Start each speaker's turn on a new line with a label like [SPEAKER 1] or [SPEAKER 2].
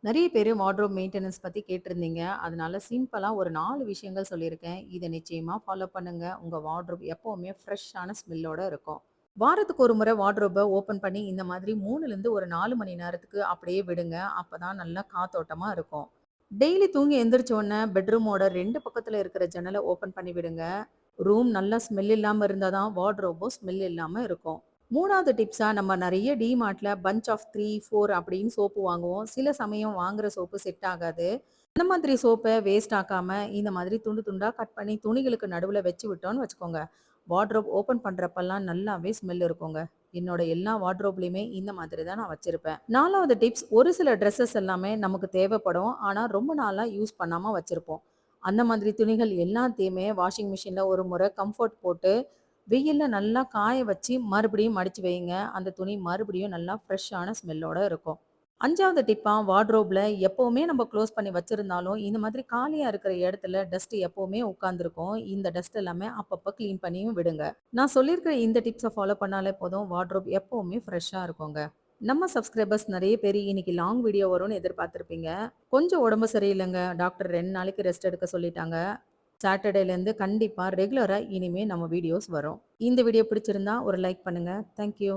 [SPEAKER 1] நெறைய பேரு wardrobe maintenance பத்தி கேட்டிருந்தீங்க. அதனால சிம்பிளா ஒரு 4 விஷயங்கள் சொல்லியிருக்கேன். இத நிச்சயமா ஃபாலோ பண்ணுங்க. உங்க வார்ட்ரோப் எப்பவுமே ஃப்ரெஷ்ஷான ஸ்மெல்லோட இருக்கும். வாரத்துக்கு ஒரு முறை வார்ட்ரோப ஓப்பன் பண்ணி இந்த மாதிரி 3லிருந்து ஒரு 4 மணி நேரத்துக்கு அப்படியே விடுங்க. அப்பதான் நல்லா காத்தோட்டமா இருக்கும். டெய்லி தூங்கி எந்திரிச்ச உடனே பெட்ரூமோட 2 பக்கத்துல இருக்கிற ஜன்னல ஓப்பன் பண்ணி விடுங்க. ரூம் நல்லா ஸ்மெல் இல்லாம இருந்தா தான் வார்ட்ரோபும் ஸ்மெல் இல்லாம இருக்கும். 3வது டிப்ஸா நம்ம நெறைய டிமார்ட்ல பஞ்ச் ஆஃப் 3, 4 அப்படின்னு சோப்பு வாங்குவோம். சில சமயம் வாங்குற சோப்பு செட் ஆகாது. அந்த மாதிரி சோப்ப வேஸ்ட் ஆக்காம இந்த மாதிரி துண்டு துண்டா கட் பண்ணி துணிகளுக்கு நடுவுல வச்சு விட்டோம்னு வச்சுக்கோங்க. வார்ட்ரோப் ஓப்பன் பண்றப்பல்லாம் நல்லாவே ஸ்மெல் இருக்குங்க. என்னோட எல்லா வார்ட்ரோப்லயுமே இந்த மாதிரி தான் நான் வச்சிருப்பேன். 4வது டிப்ஸ், ஒரு சில ட்ரெஸ்ஸஸ் எல்லாமே நமக்கு தேவைப்படும். ஆனா ரொம்ப நாளா யூஸ் பண்ணாம வச்சிருப்போம். அந்த மாதிரி துணிகள் எல்லாத்தையுமே வாஷிங் மிஷின்ல ஒரு முறை கம்ஃபோர்ட் போட்டு வெயில்ல நல்லா காய வச்சு மறுபடியும் மடிச்சு வைங்க. அந்த துணி மறுபடியும் நல்லா ஃப்ரெஷ்ஷான ஸ்மெல்லோட இருக்கும். 5வது டிப்பா வார்ட்ரோப்ல எப்பவுமே நம்ம க்ளோஸ் பண்ணி வச்சிருந்தாலும், இந்த மாதிரி காலியா இருக்கிற இடத்துல டஸ்ட் எப்பவுமே உட்கார்ந்திருக்கும். இந்த டஸ்ட் எல்லாமே அப்பப்ப கிளீன் பண்ணியும் விடுங்க. நான் சொல்லியிருக்கிற இந்த டிப்ஸ ஃபாலோ பண்ணாலே போதும், வார்ட்ரோப் எப்பவுமே ஃப்ரெஷ்ஷா இருக்குங்க. நம்ம சப்ஸ்கிரைபர்ஸ் நெறைய பேரு இன்னைக்கு லாங் வீடியோ வரும்னு எதிர்பார்த்திருப்பீங்க. கொஞ்சம் உடம்பு சரியில்லங்க. டாக்டர் 2 நாளைக்கு ரெஸ்ட் எடுக்க சொல்லிட்டாங்க. சாட்டர்டேலேருந்து கண்டிப்பா ரெகுலரா இனிமே நம்ம வீடியோஸ் வரும். இந்த வீடியோ பிடிச்சிருந்தா ஒரு லைக் பண்ணுங்க. Thank you.